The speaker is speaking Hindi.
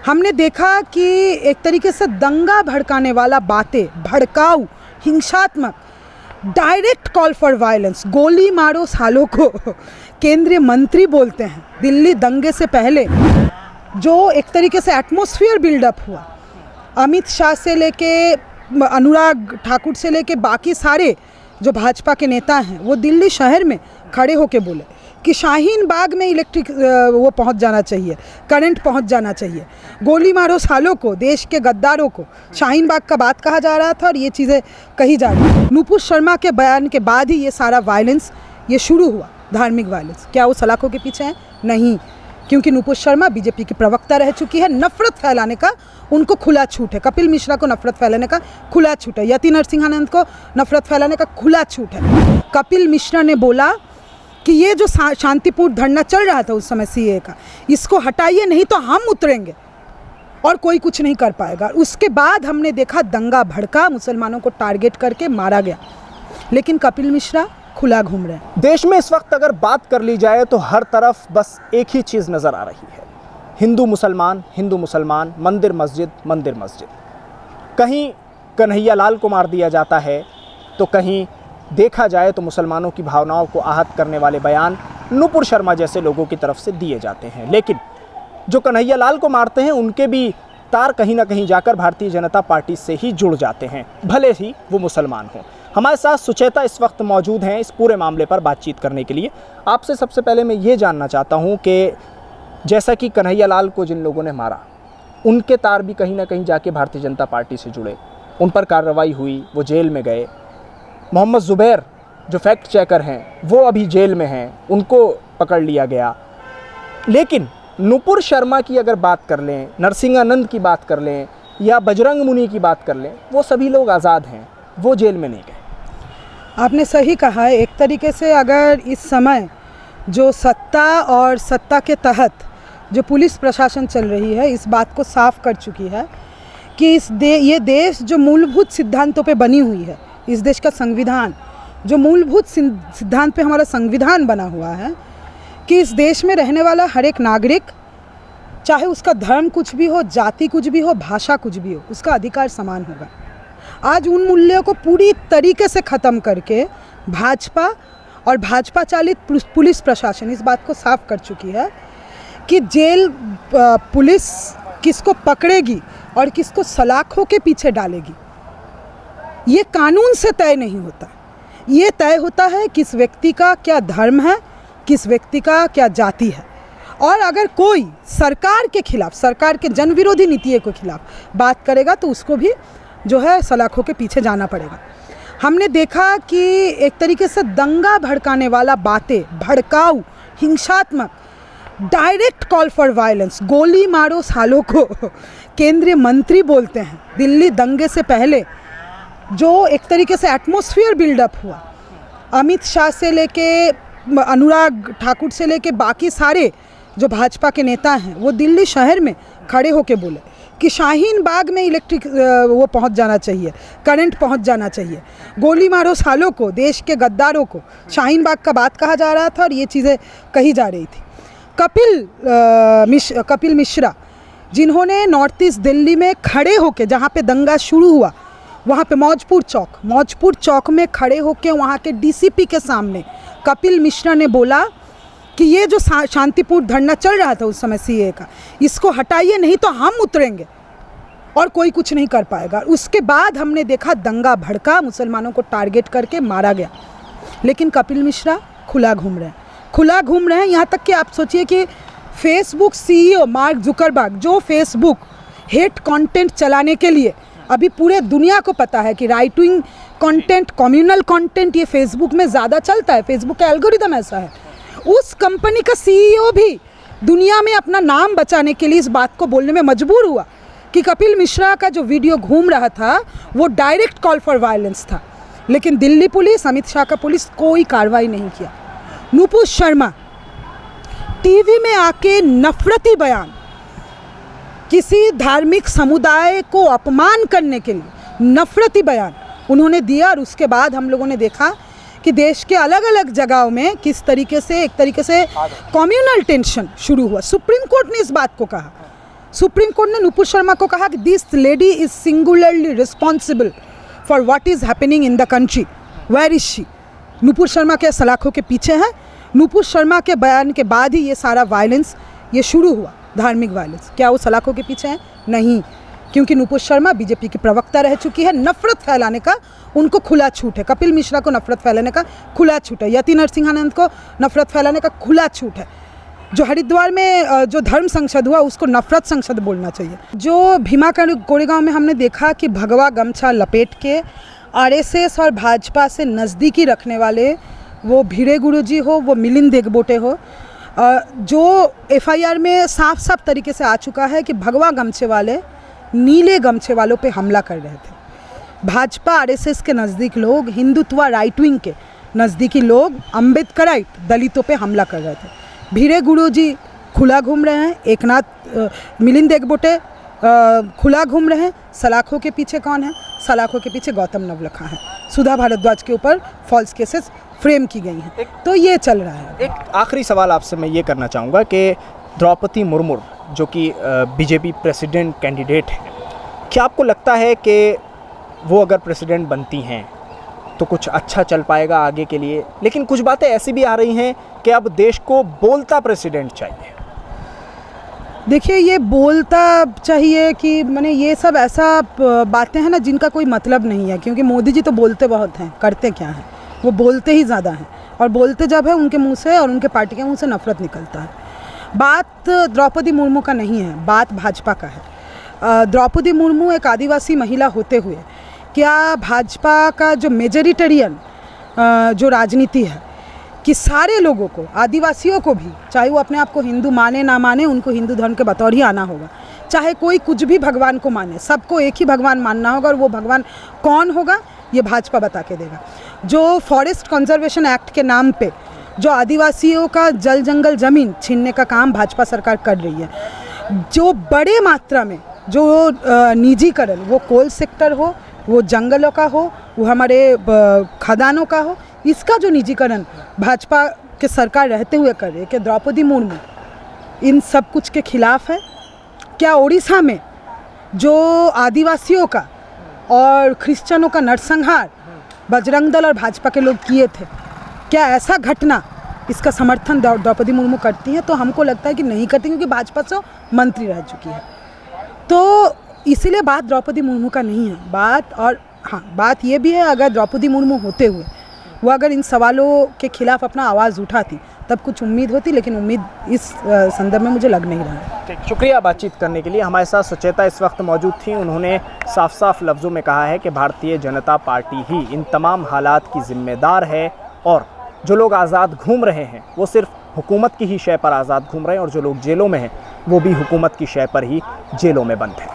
हमने देखा कि एक तरीके से दंगा भड़काने वाला बातें, भड़काऊ, हिंसात्मक, डायरेक्ट कॉल फॉर वायलेंस, गोली मारो सालों को केंद्रीय मंत्री बोलते हैं। दिल्ली दंगे से पहले जो एक तरीके से एटमॉस्फेयर बिल्डअप हुआ, अमित शाह से लेके अनुराग ठाकुर से लेके बाकी सारे जो भाजपा के नेता हैं वो दिल्ली शहर में खड़े होके बोले कि शाहीन बाग में इलेक्ट्रिक वो पहुंच जाना चाहिए, करंट पहुंच जाना चाहिए, गोली मारो सालों को, देश के गद्दारों को। शाहीन बाग का बात कहा जा रहा था और ये चीज़ें कही जा रही हैं। नुपुर शर्मा के बयान के बाद ही ये सारा वायलेंस ये शुरू हुआ, धार्मिक वायलेंस। क्या वो सलाखों के पीछे हैं? नहीं, क्योंकि नुपुर शर्मा बीजेपी की प्रवक्ता रह चुकी है। नफरत फैलाने का उनको खुला छूट है। कपिल मिश्रा को नफरत फैलाने का खुला छूट है। यति नरसिंहानंद को नफरत फैलाने का खुला छूट है। कपिल मिश्रा ने बोला कि ये जो शांतिपूर्ण धरना चल रहा था उस समय सीए का, इसको हटाइए नहीं तो हम उतरेंगे और कोई कुछ नहीं कर पाएगा। उसके बाद हमने देखा दंगा भड़का, मुसलमानों को टारगेट करके मारा गया, लेकिन कपिल मिश्रा खुला घूम रहे हैं। देश में इस वक्त अगर बात कर ली जाए तो हर तरफ बस एक ही चीज़ नज़र आ रही है, हिंदू मुसलमान, मंदिर मस्जिद। कहीं कन्हैया लाल को मार दिया जाता है तो कहीं देखा जाए तो मुसलमानों की भावनाओं को आहत करने वाले बयान नुपुर शर्मा जैसे लोगों की तरफ से दिए जाते हैं। लेकिन जो कन्हैया लाल को मारते हैं उनके भी तार कहीं ना कहीं जाकर भारतीय जनता पार्टी से ही जुड़ जाते हैं, भले ही वो मुसलमान हों। हमारे साथ सुचेता इस वक्त मौजूद हैं इस पूरे मामले पर बातचीत करने के लिए। आपसे सबसे पहले मैं ये जानना चाहता हूँ कि जैसा कि कन्हैया लाल को जिन लोगों ने मारा, उनके तार भी कहीं ना कहीं जाके भारतीय जनता पार्टी से जुड़े, उन पर कार्रवाई हुई, वो जेल में गए। मोहम्मद ज़ुबैर जो फैक्ट चेकर हैं वो अभी जेल में हैं, उनको पकड़ लिया गया। लेकिन नुपुर शर्मा की अगर बात कर लें, नरसिंहानंद की बात कर लें या बजरंग मुनि की बात कर लें, वो सभी लोग आज़ाद हैं, वो जेल में नहीं गए। आपने सही कहा है। एक तरीके से अगर इस समय जो सत्ता और सत्ता के तहत जो पुलिस प्रशासन चल रही है, इस बात को साफ कर चुकी है कि ये देश जो मूलभूत सिद्धांतों पे बनी हुई है, इस देश का संविधान जो मूलभूत सिद्धांत पे हमारा संविधान बना हुआ है कि इस देश में रहने वाला हर एक नागरिक, चाहे उसका धर्म कुछ भी हो, जाति कुछ भी हो, भाषा कुछ भी हो, उसका अधिकार समान होगा। आज उन मूल्यों को पूरी तरीके से ख़त्म करके भाजपा और भाजपा चालित पुलिस प्रशासन इस बात को साफ कर चुकी है कि जेल पुलिस किसको पकड़ेगी और किसको सलाखों के पीछे डालेगी, ये कानून से तय नहीं होता। ये तय होता है किस व्यक्ति का क्या धर्म है, किस व्यक्ति का क्या जाति है। और अगर कोई सरकार के खिलाफ, सरकार के जन विरोधी नीतियों के खिलाफ बात करेगा तो उसको भी जो है सलाखों के पीछे जाना पड़ेगा। हमने देखा कि एक तरीके से दंगा भड़काने वाला बातें, भड़काऊ, हिंसात्मक, डायरेक्ट कॉल फॉर वायलेंस, गोली मारो सालों को केंद्रीय मंत्री बोलते हैं। दिल्ली दंगे से पहले जो एक तरीके से एटमॉस्फेयर बिल्डअप हुआ, अमित शाह से लेके अनुराग ठाकुर से लेके बाकी सारे जो भाजपा के नेता हैं वो दिल्ली शहर में खड़े होके बोले कि शाहीन बाग में इलेक्ट्रिक वो पहुंच जाना चाहिए, करंट पहुंच जाना चाहिए, गोली मारो सालों को, देश के गद्दारों को। शाहीन बाग का बात कहा जा रहा था और ये चीज़ें कही जा रही थी। कपिल मिश्रा जिन्होंने नॉर्थ ईस्ट दिल्ली में खड़े होके, जहाँ पे दंगा शुरू हुआ वहाँ पे मौजपुर चौक में खड़े होके वहाँ के डीसीपी के सामने कपिल मिश्रा ने बोला कि ये जो शांतिपूर्ण धरना चल रहा था उस समय सीए का, इसको हटाइए नहीं तो हम उतरेंगे और कोई कुछ नहीं कर पाएगा। उसके बाद हमने देखा दंगा भड़का, मुसलमानों को टारगेट करके मारा गया, लेकिन कपिल मिश्रा खुला घूम रहे हैं। यहाँ तक कि आप सोचिए कि फेसबुक सीईओ मार्क जुकरबर्ग, जो फेसबुक हेट कंटेंट चलाने के लिए अभी पूरे दुनिया को पता है कि right wing content, communal content ये फेसबुक में ज़्यादा चलता है, फेसबुक का एल्गोरिदम ऐसा है, उस कंपनी का सीईओ भी दुनिया में अपना नाम बचाने के लिए इस बात को बोलने में मजबूर हुआ कि कपिल मिश्रा का जो वीडियो घूम रहा था वो डायरेक्ट कॉल फॉर वायलेंस था। लेकिन दिल्ली पुलिस, अमित शाह का पुलिस कोई कार्रवाई नहीं किया। नुपुर शर्मा टीवी में आके नफरती बयान, किसी धार्मिक समुदाय को अपमान करने के लिए नफरती बयान उन्होंने दिया। और उसके बाद हम लोगों ने देखा कि देश के अलग अलग जगहों में किस तरीके से एक तरीके से कम्युनल टेंशन शुरू हुआ। सुप्रीम कोर्ट ने इस बात को कहा सुप्रीम कोर्ट ने नुपुर शर्मा को कहा कि this lady is singularly responsible for what is happening in the country, where is she. Nupur Sharma के सलाखों के पीछे हैं। नुपुर शर्मा के बयान के बाद ही ये सारा वायलेंस ये शुरू हुआ, धार्मिक वायलेंस। क्या वो सलाखों के पीछे हैं? नहीं, क्योंकि नुपुर शर्मा बीजेपी की प्रवक्ता रह चुकी है। नफरत फैलाने का उनको खुला छूट है। कपिल मिश्रा को नफरत फैलाने का खुला छूट है। यति नरसिंहानंद को नफरत फैलाने का खुला छूट है। जो हरिद्वार में जो धर्म संसद हुआ उसको नफरत संसद बोलना चाहिए। जो भीमा कोरेगांव में हमने देखा कि भगवा गमछा लपेट के आरएसएस और भाजपा से नज़दीकी रखने वाले, वो भिड़े गुरुजी हो, वो मिलिंद देगबोटे हो, जो एफआईआर में साफ साफ तरीके से आ चुका है कि भगवा गमछे वाले नीले गमछे वालों पे हमला कर रहे थे। भाजपा आरएसएस के नज़दीक लोग, हिंदुत्व राइट विंग के नज़दीकी लोग, अम्बेडकराइट दलितों पे हमला कर रहे थे। भिड़े गुरुजी खुला घूम रहे हैं, मिलिंद देगबोटे खुला घूम रहे हैं। सलाखों के पीछे कौन है? सलाखों के पीछे गौतम नवलखा है। सुधा भारद्वाज के ऊपर फॉल्स केसेस फ्रेम की गई हैं। तो ये चल रहा है। एक आखिरी सवाल आपसे मैं ये करना चाहूँगा कि द्रौपदी मुर्मू जो कि बीजेपी प्रेसिडेंट कैंडिडेट है, क्या आपको लगता है कि वो अगर प्रेसिडेंट बनती हैं तो कुछ अच्छा चल पाएगा आगे के लिए? लेकिन कुछ बातें ऐसी भी आ रही हैं कि अब देश को बोलता प्रेसिडेंट चाहिए। देखिए, ये बोलता चाहिए कि मैंने ये सब ऐसा बातें हैं ना जिनका कोई मतलब नहीं है, क्योंकि मोदी जी तो बोलते बहुत हैं, करते क्या हैं? वो बोलते ही ज़्यादा हैं, और बोलते जब है उनके मुंह से और उनके पार्टी के मुंह से नफरत निकलता है। बात द्रौपदी मुर्मू का नहीं है, बात भाजपा का है। द्रौपदी मुर्मू एक आदिवासी महिला होते हुए क्या भाजपा का जो मेजोरिटेरियन जो राजनीति है कि सारे लोगों को, आदिवासियों को भी, चाहे वो अपने आप को हिंदू माने ना माने, उनको हिंदू धर्म के बतौर ही आना होगा। चाहे कोई कुछ भी भगवान को माने, सबको एक ही भगवान मानना होगा, और वो भगवान कौन होगा ये भाजपा बता के देगा। जो फॉरेस्ट कंजर्वेशन एक्ट के नाम पे जो आदिवासियों का जल जंगल ज़मीन छीनने का काम भाजपा सरकार कर रही है, जो बड़े मात्रा में जो निजीकरण, वो कोल सेक्टर हो, वो जंगलों का हो, वो हमारे खदानों का हो, इसका जो निजीकरण भाजपा के सरकार रहते हुए कर रही है, कि द्रौपदी मुर्मू इन सब कुछ के खिलाफ है? क्या उड़ीसा में जो आदिवासियों का और क्रिश्चियनों का नरसंहार बजरंग दल और भाजपा के लोग किए थे, क्या ऐसा घटना इसका समर्थन द्रौपदी मुर्मू करती हैं? तो हमको लगता है कि नहीं करती, क्योंकि भाजपा से मंत्री रह चुकी है। तो इसीलिए बात द्रौपदी मुर्मू का नहीं है बात। और हाँ, बात ये भी है, अगर द्रौपदी मुर्मू होते हुए वो अगर इन सवालों के खिलाफ अपना आवाज़ उठाती तब कुछ उम्मीद होती, लेकिन उम्मीद इस संदर्भ में मुझे लग नहीं रहा है। ठीक, शुक्रिया बातचीत करने के लिए। हमारे साथ सुचेता इस वक्त मौजूद थी। उन्होंने साफ साफ लफ्ज़ों में कहा है कि भारतीय जनता पार्टी ही इन तमाम हालात की जिम्मेदार है, और जो लोग आज़ाद घूम रहे हैं वो सिर्फ हुकूमत की ही शय पर आज़ाद घूम रहे हैं, और जो लोग जेलों में हैं वो भी हुकूमत की शय पर ही जेलों में बंद हैं।